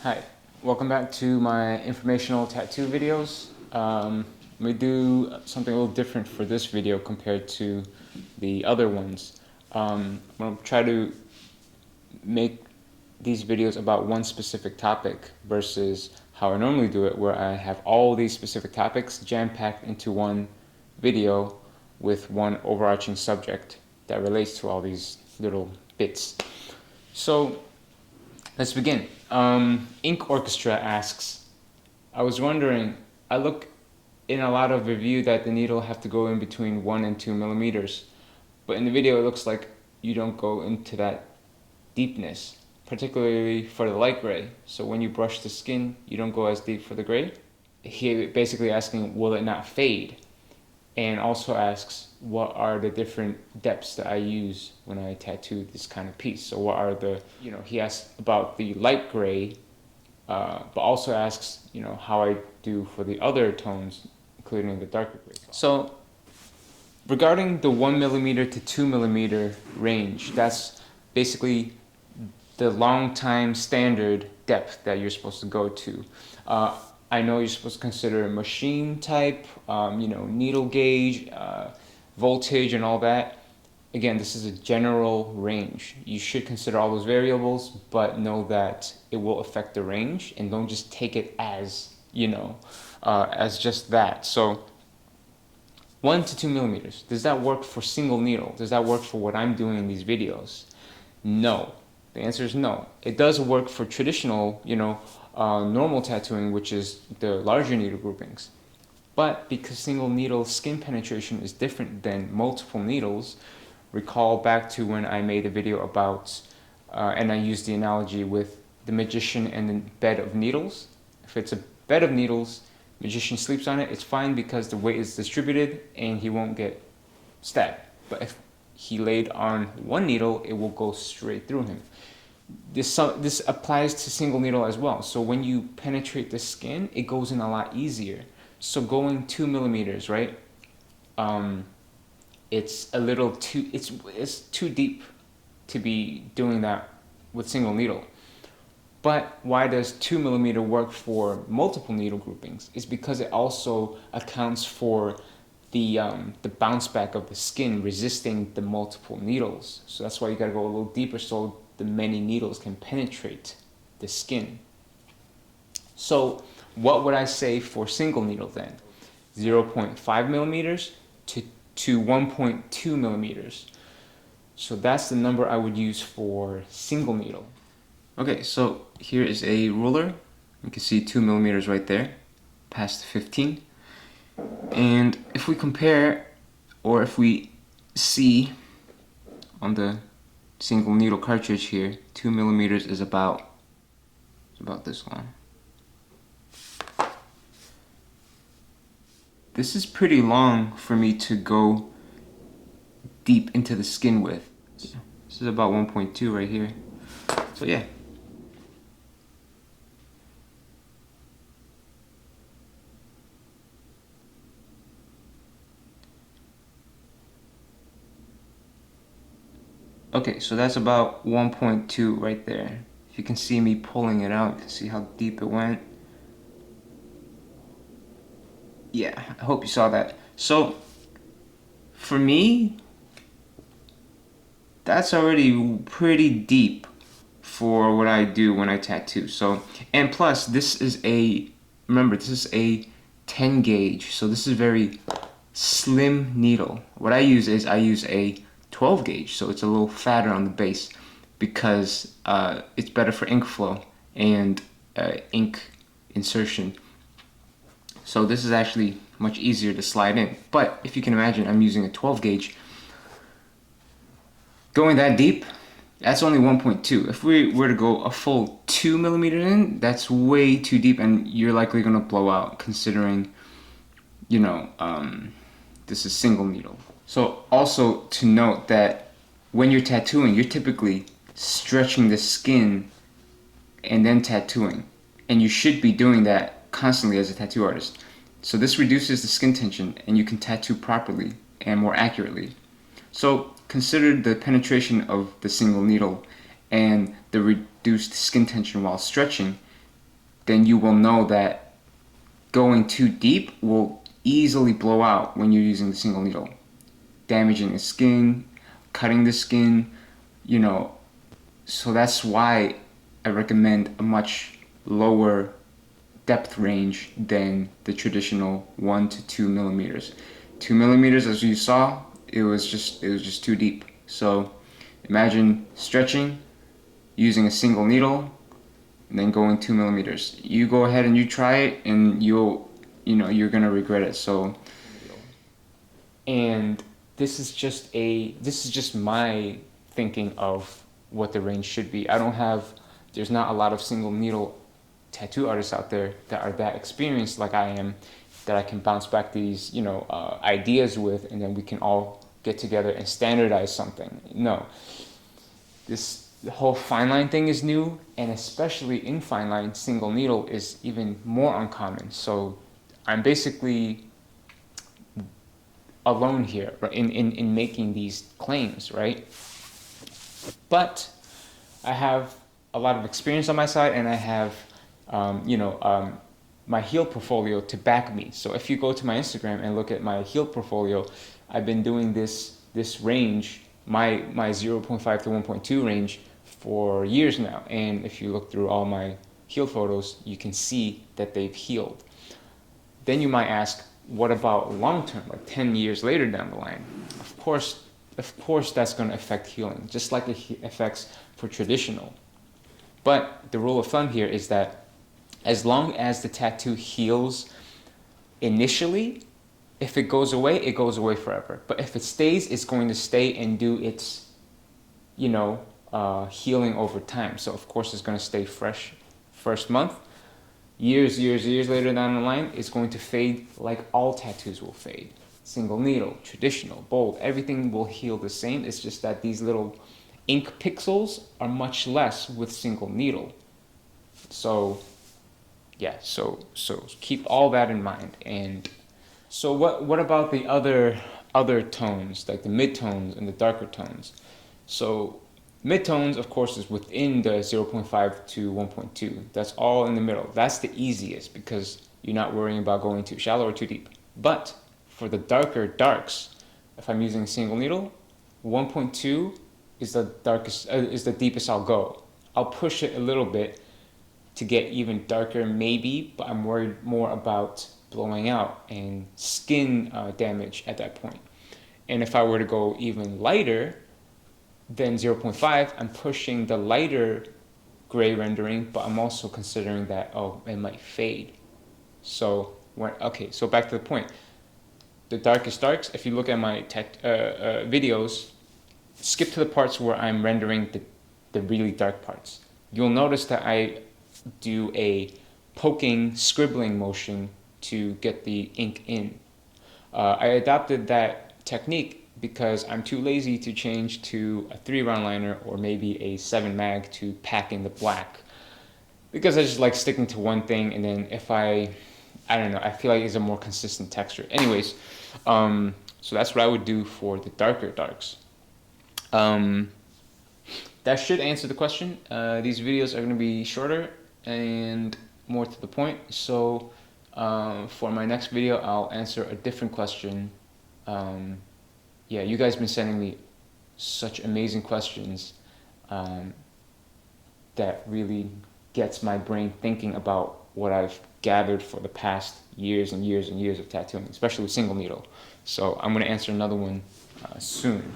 Hi, welcome back to my informational tattoo videos. Let me do something a little different for this video compared to the other ones. I'm going to try to make these videos about one specific topic versus how I normally do it, where I have all these specific topics jam-packed into one video with one overarching subject that relates to all these little bits. So let's begin. Ink Orchestra asks, I was wondering, I look in a lot of review that the needle have to go in between 1 and 2 millimeters, but in the video it looks like you don't go into that deepness, particularly for the light gray. So when you brush the skin, you don't go as deep for the gray. He basically asking, will it not fade? And also asks, what are the different depths that I use when I tattoo this kind of piece? So what are the, he asks about the light gray, but also asks, how I do for the other tones, including the darker gray. So regarding the 1 millimeter to 2 millimeter range, that's basically the long time standard depth that you're supposed to go to. I know you're supposed to consider machine type, needle gauge, voltage and all that. Again, this is a general range. You should consider all those variables, but know that it will affect the range, and don't just take it as, as just that. So 1 to 2 millimeters, does that work for single needle? Does that work for what I'm doing in these videos? No. The answer is no. It does work for traditional, normal tattooing, which is the larger needle groupings. But because single needle skin penetration is different than multiple needles, recall back to when I made a video about, and I used the analogy with the magician and the bed of needles. If it's a bed of needles, magician sleeps on it, it's fine because the weight is distributed and he won't get stabbed. But if he laid on one needle, it will go straight through him. This applies to single needle as well. So when you penetrate the skin, it goes in a lot easier. So going 2 millimeters, right? It's a little too, it's too deep to be doing that with single needle. But why does 2 millimeter work for multiple needle groupings? It's because it also accounts for the bounce back of the skin resisting the multiple needles. So that's why you gotta go a little deeper so the many needles can penetrate the skin. So what would I say for single needle then? 0.5 millimeters to 1.2 millimeters. So that's the number I would use for single needle. Okay, so here is a ruler. You can see 2 millimeters right there, past 15. And if we compare, or if we see on the single needle cartridge here, 2 millimeters is about this long. This is pretty long for me to go deep into the skin with. This is about 1.2 right here. So yeah. Okay, so that's about 1.2 right there. If you can see me pulling it out, you can see how deep it went. Yeah, I hope you saw that. So, for me, that's already pretty deep for what I do when I tattoo. So, and plus, remember, this is a 10 gauge, so this is very slim needle. What I use is, I use a 12 gauge, so it's a little fatter on the base because it's better for ink flow and ink insertion. So this is actually much easier to slide in. But if you can imagine, I'm using a 12 gauge. Going that deep, that's only 1.2. If we were to go a full 2 millimeters in, that's way too deep and you're likely gonna blow out considering, this is single needle. So also to note that when you're tattooing, you're typically stretching the skin and then tattooing. And you should be doing that constantly as a tattoo artist. So this reduces the skin tension and you can tattoo properly and more accurately. So consider the penetration of the single needle and the reduced skin tension while stretching then you will know that going too deep will easily blow out when you're using the single needle, damaging the skin, cutting the skin, you know. So that's why I recommend a much lower depth range than the traditional 1 to 2 millimeters. 2 millimeters, as you saw, it was just too deep. So imagine stretching, using a single needle, and then going 2 millimeters. You go ahead and you try it, and you're gonna regret it. So, and this is just my thinking of what the range should be. There's not a lot of single needle tattoo artists out there that are that experienced like I am, that I can bounce back these ideas with, and then we can all get together and standardize something. No, the whole fine line thing is new, and especially in fine line, single needle is even more uncommon. So I'm basically alone here in making these claims, right? But I have a lot of experience on my side, and I have my heel portfolio to back me. So if you go to my Instagram and look at my heel portfolio, I've been doing this range, my 0.5 to 1.2 range, for years now. And if you look through all my heel photos, you can see that they've healed. Then you might ask, what about long term, like 10 years later down the line? Of course that's going to affect healing, just like it affects for traditional. But the rule of thumb here is that as long as the tattoo heals initially, if it goes away forever. But if it stays, it's going to stay and do its, healing over time. So of course it's going to stay fresh first month. Years later down the line, it's going to fade like all tattoos will fade. Single needle, traditional, bold, everything will heal the same. It's just that these little ink pixels are much less with single needle. So yeah, so keep all that in mind. And so what about the other tones, like the mid-tones and the darker tones? So mid-tones, of course, is within the 0.5 to 1.2. That's all in the middle. That's the easiest because you're not worrying about going too shallow or too deep. But for the darker darks, if I'm using a single needle, 1.2 is the darkest, is the deepest I'll go. I'll push it a little bit to get even darker maybe, but I'm worried more about blowing out and skin damage at that point. And if I were to go even lighter than 0.5, I'm pushing the lighter gray rendering, but I'm also considering that, it might fade. So so back to the point. The darkest darks, if you look at my videos, skip to the parts where I'm rendering the really dark parts. You'll notice that I do a poking, scribbling motion to get the ink in. I adopted that technique because I'm too lazy to change to a 3-round liner or maybe a 7 mag to pack in the black. Because I just like sticking to one thing, and then if I don't know, I feel like it's a more consistent texture. Anyways, so that's what I would do for the darker darks. That should answer the question. These videos are going to be shorter and more to the point. So for my next video, I'll answer a different question. Yeah, you guys have been sending me such amazing questions that really gets my brain thinking about what I've gathered for the past years and years and years of tattooing, especially with single needle. So I'm going to answer another one soon.